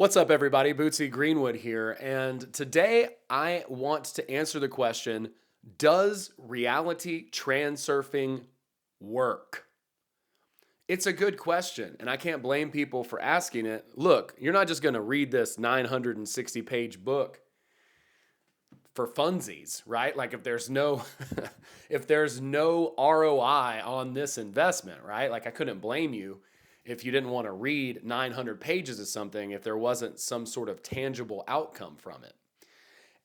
What's up, everybody? Bootsy Greenwood here. And today I want to answer the question, does reality transurfing work? It's a good question, and I can't blame people for asking it. Look, you're not just going to read this 960-page book for funsies, right? Like if there's no if there's no ROI on this investment, right? Like I couldn't blame you if you didn't want to read 900 pages of something if there wasn't some sort of tangible outcome from it.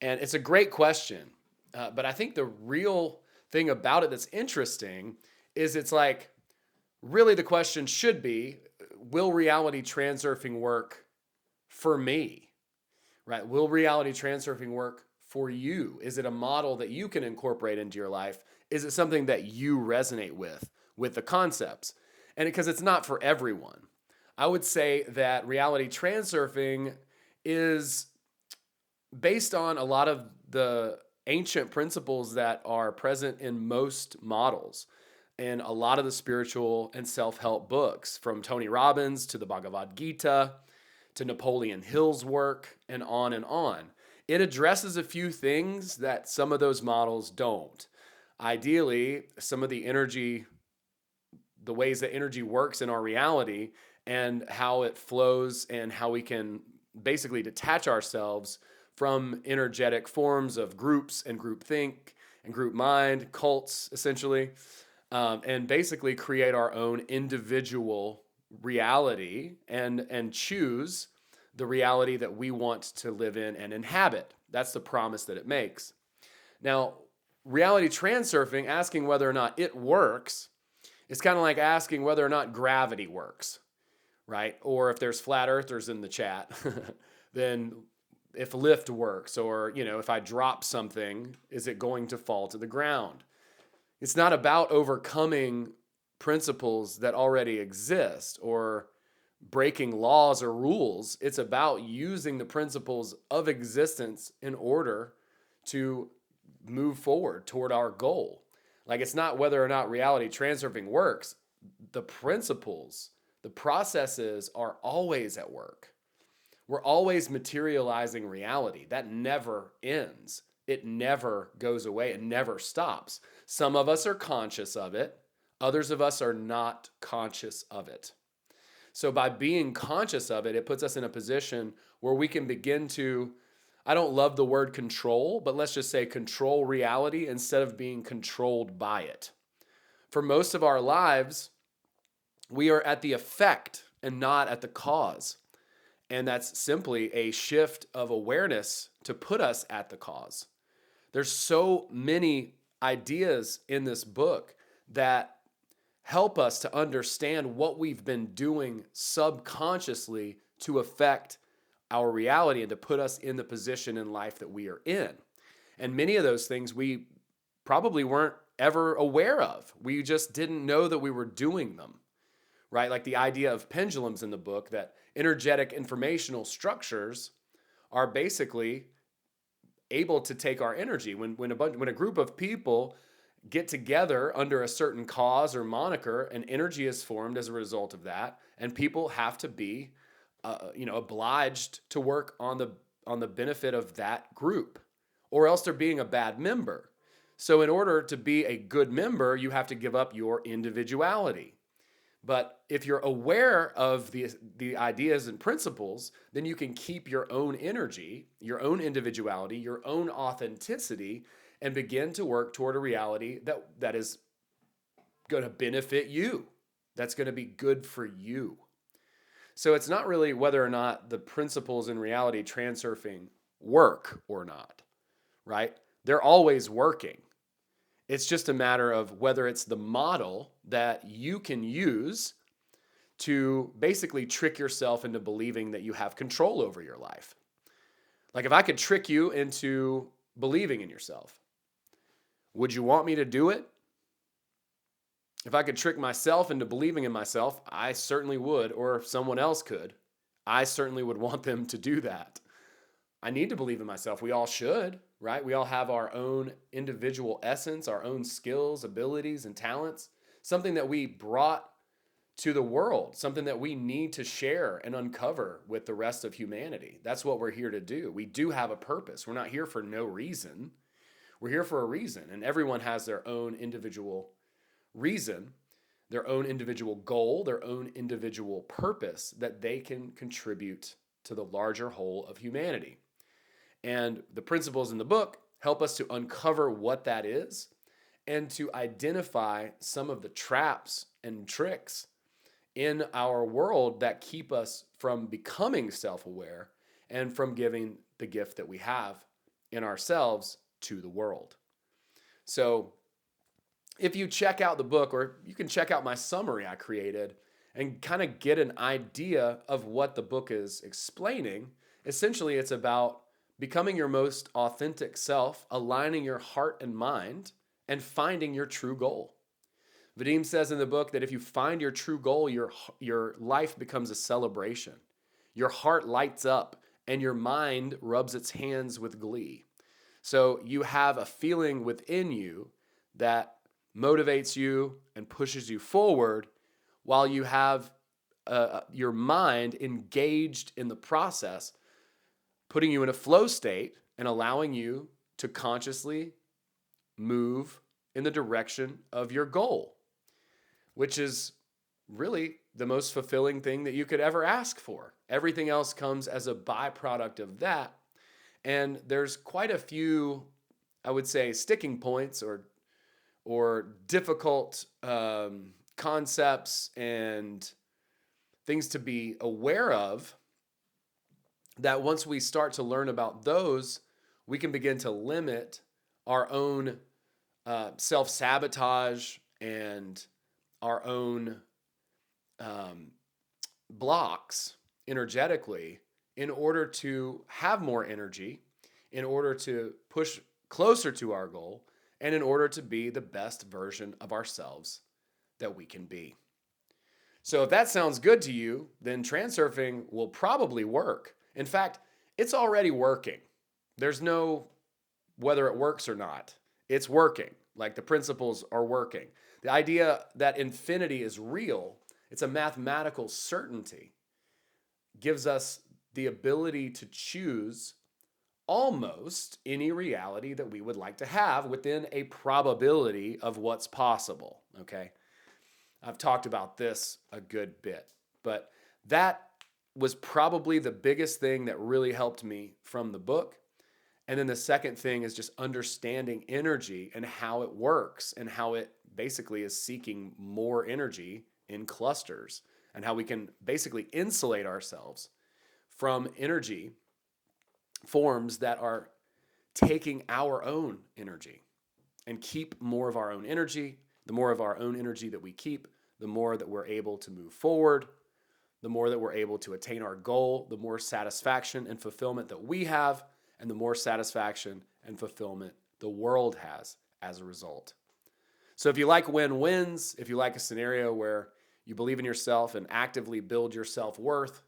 And it's a great question. But I think the real thing about it that's interesting is it's like really the question should be, will reality transurfing work for me? Right? Will reality transurfing work for you? Is it a model that you can incorporate into your life? Is it something that you resonate with the concepts? And because it's not for everyone, I would say that reality transurfing is based on a lot of the ancient principles that are present in most models and a lot of the spiritual and self-help books, from Tony Robbins to the Bhagavad Gita to Napoleon Hill's work and on and on. It addresses a few things that some of those models don't. Ideally, some of the ways that energy works in our reality and how it flows and how we can basically detach ourselves from energetic forms of groups and groupthink and group mind, cults, essentially, and basically create our own individual reality and choose the reality that we want to live in and inhabit. That's the promise that it makes. Now, reality transurfing, asking whether or not it works, is kind of like asking whether or not gravity works, right? Or if there's flat earthers in the chat, then if lift works, or if I drop something, is it going to fall to the ground? It's not about overcoming principles that already exist or breaking laws or rules. It's about using the principles of existence in order to move forward toward our goal. Like, it's not whether or not reality transurfing works. The principles, the processes are always at work. We're always materializing reality. That never ends. It never goes away. It never stops. Some of us are conscious of it. Others of us are not conscious of it. So by being conscious of it, it puts us in a position where we can begin to, I don't love the word control, but let's just say control reality instead of being controlled by it. For most of our lives, we are at the effect and not at the cause. And that's simply a shift of awareness to put us at the cause. There's so many ideas in this book that help us to understand what we've been doing subconsciously to affect our reality and to put us in the position in life that we are in. And many of those things we probably weren't ever aware of. We just didn't know that we were doing them, right? Like the idea of pendulums in the book, that energetic informational structures are basically able to take our energy. When a group of people get together under a certain cause or moniker, an energy is formed as a result of that, and people have to be obliged to work on the benefit of that group, or else they're being a bad member. So in order to be a good member, you have to give up your individuality. But if you're aware of the ideas and principles, then you can keep your own energy, your own individuality, your own authenticity, and begin to work toward a reality that is going to benefit you, that's going to be good for you. So it's not really whether or not the principles in reality transurfing work or not, right? They're always working. It's just a matter of whether it's the model that you can use to basically trick yourself into believing that you have control over your life. Like if I could trick you into believing in yourself, would you want me to do it? If I could trick myself into believing in myself, I certainly would, or if someone else could, I certainly would want them to do that. I need to believe in myself. We all should, right? We all have our own individual essence, our own skills, abilities, and talents, something that we brought to the world, something that we need to share and uncover with the rest of humanity. That's what we're here to do. We do have a purpose. We're not here for no reason. We're here for a reason, and everyone has their own individual reason, their own individual goal, their own individual purpose that they can contribute to the larger whole of humanity. And the principles in the book help us to uncover what that is and to identify some of the traps and tricks in our world that keep us from becoming self-aware and from giving the gift that we have in ourselves to the world. So if you check out the book, or you can check out my summary I created and kind of get an idea of what the book is explaining, essentially it's about becoming your most authentic self, aligning your heart and mind, and finding your true goal. Vadim says in the book that if you find your true goal, your life becomes a celebration. Your heart lights up and your mind rubs its hands with glee. So you have a feeling within you that motivates you and pushes you forward, while you have your mind engaged in the process, putting you in a flow state and allowing you to consciously move in the direction of your goal, which is really the most fulfilling thing that you could ever ask for. Everything else comes as a byproduct of that. And there's quite a few, I would say, sticking points or difficult concepts and things to be aware of, that once we start to learn about those, we can begin to limit our own self-sabotage and our own blocks energetically in order to have more energy, in order to push closer to our goal, and in order to be the best version of ourselves that we can be. So if that sounds good to you, then transurfing will probably work. In fact, it's already working. There's no whether it works or not. It's working. Like, the principles are working. The idea that infinity is real, it's a mathematical certainty, gives us the ability to choose almost any reality that we would like to have within a probability of what's possible, okay? I've talked about this a good bit, but that was probably the biggest thing that really helped me from the book. And then the second thing is just understanding energy and how it works, and how it basically is seeking more energy in clusters, and how we can basically insulate ourselves from energy forms that are taking our own energy, and keep more of our own energy. The more of our own energy that we keep, the more that we're able to move forward, the more that we're able to attain our goal, the more satisfaction and fulfillment that we have, and the more satisfaction and fulfillment the world has as a result. So if you like win-wins, if you like a scenario where you believe in yourself and actively build your self-worth,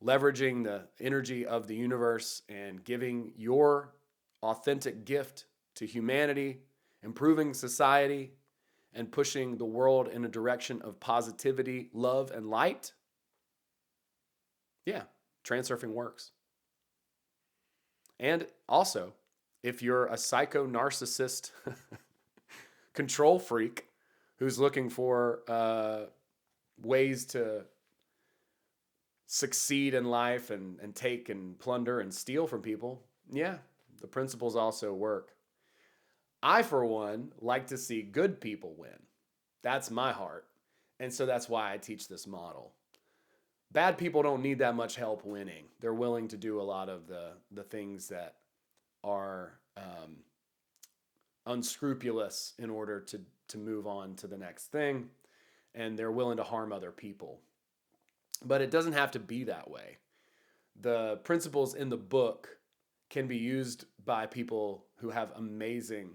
leveraging the energy of the universe and giving your authentic gift to humanity, improving society, and pushing the world in a direction of positivity, love, and light, yeah, transurfing works. And also, if you're a psycho narcissist control freak who's looking for ways to succeed in life and take and plunder and steal from people, yeah, the principles also work. I, for one, like to see good people win. That's my heart. And so that's why I teach this model. Bad people don't need that much help winning. They're willing to do a lot of the things that are unscrupulous in order to move on to the next thing. And they're willing to harm other people. But it doesn't have to be that way. The principles in the book can be used by people who have amazing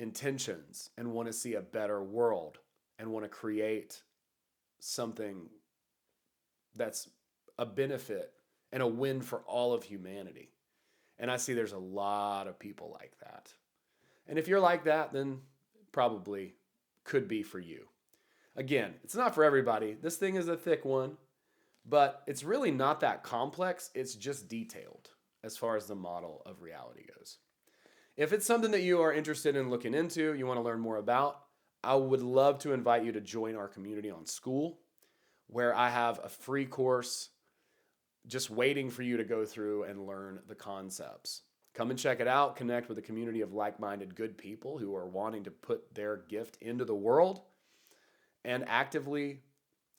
intentions and want to see a better world and want to create something that's a benefit and a win for all of humanity. And I see there's a lot of people like that. And if you're like that, then probably could be for you. Again, it's not for everybody. This thing is a thick one, but it's really not that complex. It's just detailed as far as the model of reality goes. If it's something that you are interested in looking into, you want to learn more about, I would love to invite you to join our community on School, where I have a free course just waiting for you to go through and learn the concepts. Come and check it out. Connect with a community of like minded, good people who are wanting to put their gift into the world and actively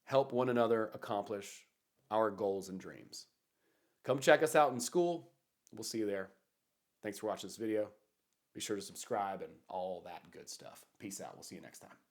help one another accomplish our goals and dreams. Come check us out in School. We'll see you there. Thanks for watching this video. Be sure to subscribe and all that good stuff. Peace out. We'll see you next time.